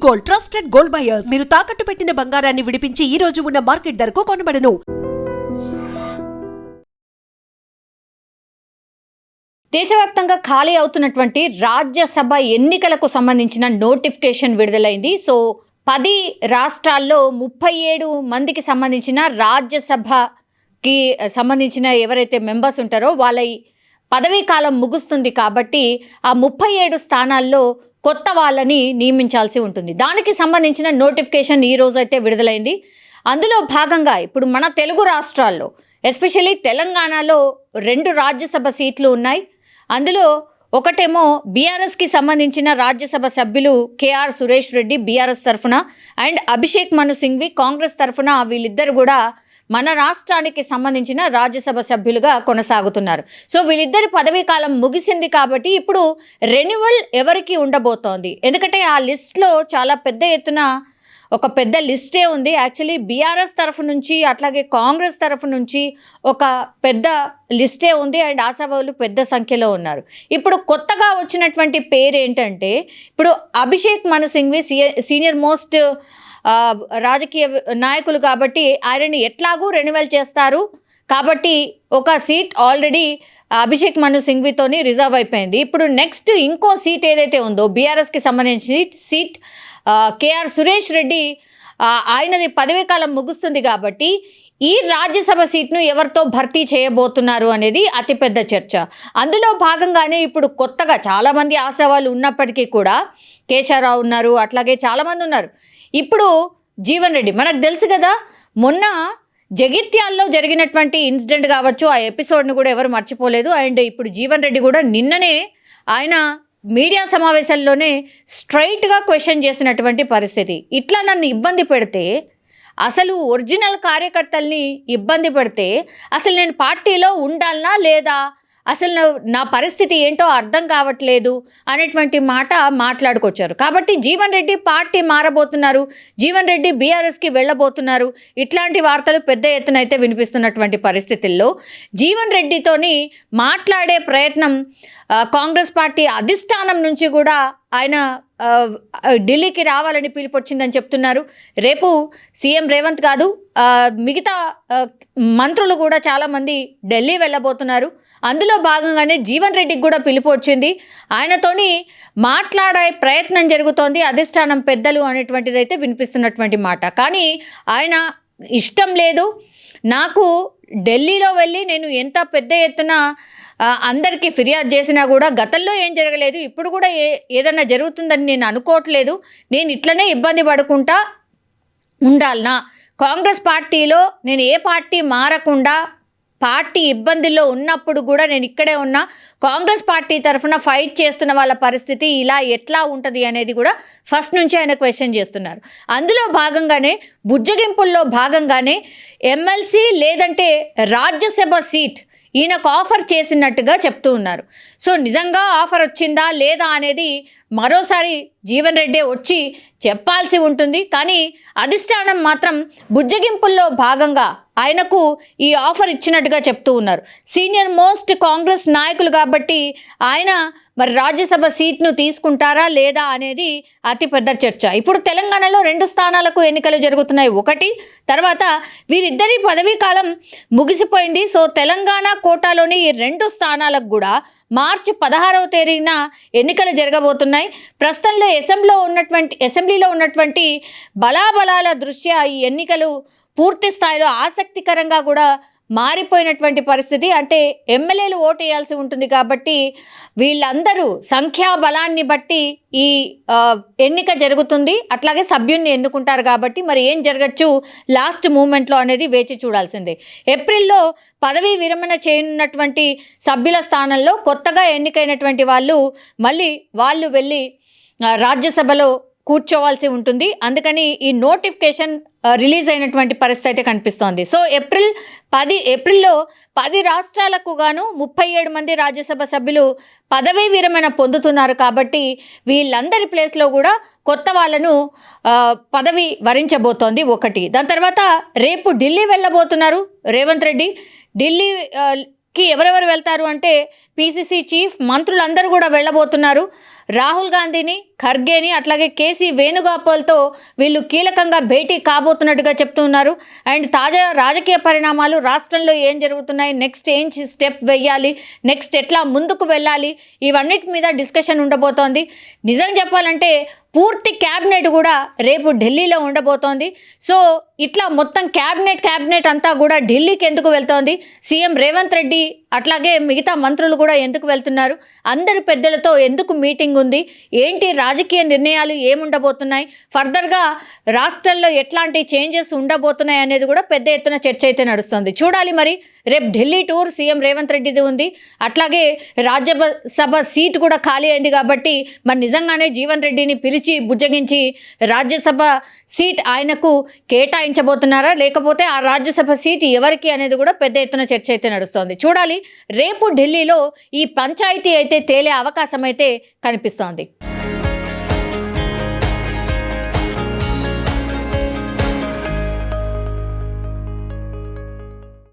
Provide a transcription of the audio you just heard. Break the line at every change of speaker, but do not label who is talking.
Gold, trusted gold buyers. మీరు తాకట్టు పెట్టిన బంగారాన్ని విడిపించి ఈ రోజు ఉన్న మార్కెట్ ధరకు కొనబడను.
దేశవ్యాప్తంగా ఖాళీ అవుతున్నటువంటి రాజ్యసభ ఎన్నికలకు సంబంధించిన నోటిఫికేషన్ విడుదలైంది. సో 10 రాష్ట్రాల్లో 37 మందికి సంబంధించిన రాజ్యసభకి సంబంధించిన ఎవరైతే మెంబర్స్ ఉంటారో వాళ్ళ పదవీ కాలం ముగుస్తుంది కాబట్టి ఆ 37 స్థానాల్లో కొత్త వాళ్ళని నియమించాల్సి ఉంటుంది. దానికి సంబంధించిన నోటిఫికేషన్ ఈ రోజు అయితే విడుదలైంది. అందులో భాగంగా ఇప్పుడు మన తెలుగు రాష్ట్రాల్లో ఎస్పెషల్లీ తెలంగాణలో 2 రాజ్యసభ సీట్లు ఉన్నాయి. అందులో ఒకటేమో బీఆర్ఎస్కి సంబంధించిన రాజ్యసభ సభ్యులు కేఆర్ సురేష్ రెడ్డి బీఆర్ఎస్ తరఫున అండ్ అభిషేక్ మను సింఘ్వి కాంగ్రెస్ తరఫున, వీళ్ళిద్దరు కూడా మన రాష్ట్రానికి సంబంధించిన రాజ్యసభ సభ్యులుగా కొనసాగుతున్నారు. సో వీళ్ళిద్దరి పదవీ కాలం ముగిసింది కాబట్టి ఇప్పుడు రెన్యువల్ ఎవరికి ఉండబోతోంది? ఎందుకంటే ఆ లిస్ట్లో చాలా పెద్ద ఎత్తున ఒక పెద్ద లిస్టే ఉంది. యాక్చువల్లీ బీఆర్ఎస్ తరఫు నుంచి అట్లాగే కాంగ్రెస్ తరఫు నుంచి ఒక పెద్ద లిస్టే ఉంది అండ్ ఆశావాహులు పెద్ద సంఖ్యలో ఉన్నారు. ఇప్పుడు కొత్తగా వచ్చినటువంటి పేరు ఏంటంటే, ఇప్పుడు అభిషేక్ మను సింఘ్వి సీనియర్ మోస్ట్ రాజకీయ నాయకులు కాబట్టి ఆయనని ఎట్లాగూ రెన్యువల్ చేస్తారు కాబట్టి ఒక సీట్ ఆల్రెడీ అభిషేక్ మను సింఘ్వితోని రిజర్వ్ అయిపోయింది. ఇప్పుడు నెక్స్ట్ ఇంకో సీట్ ఏదైతే ఉందో బీఆర్ఎస్కి సంబంధించిన సీట్ కేఆర్ సురేష్ రెడ్డి ఆయనది పదవీ కాలం ముగుస్తుంది కాబట్టి ఈ రాజ్యసభ సీట్ను ఎవరితో భర్తీ చేయబోతున్నారు అనేది అతిపెద్ద చర్చ. అందులో భాగంగానే ఇప్పుడు కొత్తగా చాలామంది ఆశావాళ్ళు ఉన్నప్పటికీ కూడా కేశవరావు ఉన్నారు, అట్లాగే చాలామంది ఉన్నారు. ఇప్పుడు జీవన్ రెడ్డి మనకు తెలుసు కదా, మొన్న జగిత్యాల్లో జరిగినటువంటి ఇన్సిడెంట్ కావచ్చు, ఆ ఎపిసోడ్ని కూడా ఎవరు మర్చిపోలేదు. అండ్ ఇప్పుడు జీవన్ రెడ్డి కూడా నిన్ననే ఆయన మీడియా సమావేశాల్లోనే స్ట్రైట్గా క్వశ్చన్ చేసినటువంటి పరిస్థితి. ఇట్లా నన్ను ఇబ్బంది పెడితే, అసలు ఒరిజినల్ కార్యకర్తల్ని ఇబ్బంది పెడితే అసలు నేను పార్టీలో ఉండాలనా లేదా, అసలు నా పరిస్థితి ఏంటో అర్థం కావట్లేదు అనేటువంటి మాట మాట్లాడుకొచ్చారు. కాబట్టి జీవన్ రెడ్డి పార్టీ మారబోతున్నారు, జీవన్ రెడ్డి బీఆర్ఎస్కి వెళ్ళబోతున్నారు, ఇట్లాంటి వార్తలు పెద్ద ఎత్తున అయితే వినిపిస్తున్నటువంటి పరిస్థితుల్లో జీవన్ రెడ్డితోని మాట్లాడే ప్రయత్నం కాంగ్రెస్ పార్టీ అధిష్టానం నుంచి కూడా ఆయన ఢిల్లీకి రావాలని పిలుపొచ్చిందని చెప్తున్నారు. రేపు సీఎం రేవంత్ కాదు, మిగతా మంత్రులు కూడా చాలామంది ఢిల్లీ వెళ్ళబోతున్నారు. అందులో భాగంగానే జీవన్ రెడ్డికి కూడా పిలుపు వచ్చింది. ఆయనతోని మాట్లాడే ప్రయత్నం జరుగుతోంది అధిష్టానం పెద్దలు అనేటువంటిది అయితే వినిపిస్తున్నటువంటి మాట. కానీ ఆయన ఇష్టం లేదు, నాకు ఢిల్లీలో వెళ్ళి నేను ఎంత పెద్ద ఎత్తున అందరికీ ఫిర్యాదు చేసినా కూడా గతంలో ఏం జరగలేదు, ఇప్పుడు కూడా ఏదైనా జరుగుతుందని నేను అనుకోవట్లేదు, నేను ఇట్లనే ఇబ్బంది పడుకుంటా ఉండాలనా, కాంగ్రెస్ పార్టీలో నేను ఏ పార్టీ మారకుండా పార్టీ ఇబ్బందుల్లో ఉన్నప్పుడు కూడా నేను ఇక్కడే ఉన్నా, కాంగ్రెస్ పార్టీ తరఫున ఫైట్ చేస్తున్న వాళ్ళ పరిస్థితి ఇలా ఎట్లా ఉంటుంది అనేది కూడా ఫస్ట్ నుంచి ఆయన క్వశ్చన్ చేస్తున్నారు. అందులో భాగంగానే బుజ్జగింపుల్లో భాగంగానే ఎమ్మెల్సీ లేదంటే రాజ్యసభ సీట్ ఈయనకు ఆఫర్ చేసినట్టుగా చెప్తూ ఉన్నారు. సో నిజంగా ఆఫర్ వచ్చిందా లేదా అనేది మరోసారి జీవన్ రెడ్డి వచ్చి చెప్పాల్సి ఉంటుంది. కానీ అధిష్టానం మాత్రం బుజ్జగింపుల్లో భాగంగా ఆయనకు ఈ ఆఫర్ ఇచ్చినట్టుగా చెప్తూ ఉన్నారు. సీనియర్ మోస్ట్ కాంగ్రెస్ నాయకులు కాబట్టి ఆయన మరి రాజ్యసభ సీట్ను తీసుకుంటారా లేదా అనేది అతిపెద్ద చర్చ. ఇప్పుడు తెలంగాణలో 2 స్థానాలకు ఎన్నికలు జరుగుతున్నాయి. ఒకటి తర్వాత వీరిద్దరి పదవీ కాలం ముగిసిపోయింది. సో తెలంగాణ కోటాలోని ఈ 2 స్థానాలకు కూడా మార్చి 16వ తేదీన ఎన్నికలు జరగబోతున్నాయి. ప్రస్తుతంలో అసెంబ్లీలో ఉన్నటువంటి బలాబలాల దృష్ట్యా ఈ ఎన్నికలు పూర్తి స్థాయిలో ఆసక్తికరంగా కూడా మారిపోయినటువంటి పరిస్థితి. అంటే ఎమ్మెల్యేలు ఓటు వేయాల్సి ఉంటుంది కాబట్టి వీళ్ళందరూ సంఖ్యాబలాన్ని బట్టి ఈ ఎన్నిక జరుగుతుంది, అట్లాగే సభ్యుల్ని ఎన్నుకుంటారు కాబట్టి మరి ఏం జరగచ్చు లాస్ట్ మూమెంట్లో అనేది వేచి చూడాల్సిందే. ఏప్రిల్లో పదవీ విరమణ చేయనున్నటువంటి సభ్యుల స్థానంలో కొత్తగా ఎన్నికైనటువంటి వాళ్ళు వెళ్ళి రాజ్యసభలో కూర్చోవాల్సి ఉంటుంది. అందుకని ఈ నోటిఫికేషన్ రిలీజ్ అయినటువంటి పరిస్థితి అయితే కనిపిస్తోంది. సో ఏప్రిల్లో 10 రాష్ట్రాలకు గాను 37 మంది రాజ్యసభ సభ్యులు పదవీ విరమణ పొందుతున్నారు కాబట్టి వీళ్ళందరి ప్లేస్లో కూడా కొత్త వాళ్ళను పదవి వరించబోతోంది ఒకటి. దాని తర్వాత రేపు ఢిల్లీ వెళ్ళబోతున్నారు రేవంత్ రెడ్డి. ఢిల్లీకి ఎవరెవరు వెళ్తారు అంటే పిసిసి చీఫ్, మంత్రులందరూ కూడా వెళ్ళబోతున్నారు. రాహుల్ గాంధీని, ఖర్గేని, అట్లాగే కేసీ వేణుగోపాల్తో వీళ్ళు కీలకంగా భేటీ కాబోతున్నట్టుగా చెప్తున్నారు. అండ్ తాజా రాజకీయ పరిణామాలు, రాష్ట్రంలో ఏం జరుగుతున్నాయి, నెక్స్ట్ ఏం స్టెప్ వెయ్యాలి, నెక్స్ట్ ఎట్లా ముందుకు వెళ్ళాలి, ఇవన్నిటి మీద డిస్కషన్ ఉండబోతోంది. నిజం చెప్పాలంటే పూర్తి క్యాబినెట్ కూడా రేపు ఢిల్లీలో ఉండబోతోంది. సో ఇట్లా మొత్తం క్యాబినెట్ అంతా కూడా ఢిల్లీకి ఎందుకు వెళ్తోంది, సీఎం రేవంత్ రెడ్డి అట్లాగే మిగతా మంత్రులు కూడా ఎందుకు వెళ్తున్నారు, అందరి పెద్దలతో ఎందుకు మీటింగ్ ఉంది, ఏంటి రాజకీయ నిర్ణయాలు ఏముండబోతున్నాయి, ఫర్దర్గా రాష్ట్రంలో ఎట్లాంటి చేంజెస్ ఉండబోతున్నాయి అనేది కూడా పెద్ద ఎత్తున చర్చ అయితే నడుస్తుంది. చూడాలి మరి. రేపు ఢిల్లీ టూర్ సీఎం రేవంత్ రెడ్డిది ఉంది. అట్లాగే రాజ్యసభ సీట్ కూడా ఖాళీ అయింది కాబట్టి మరి నిజంగానే జీవన్ రెడ్డిని పిలిచి బుజ్జగించి రాజ్యసభ సీట్ ఆయనకు కేటాయించబోతున్నారా, లేకపోతే ఆ రాజ్యసభ సీట్ ఎవరికి అనేది కూడా పెద్ద ఎత్తున చర్చ అయితే నడుస్తోంది. చూడాలి. రేపు ఢిల్లీలో ఈ పంచాయతీ అయితే తేలే అవకాశం అయితే కనిపిస్తోంది.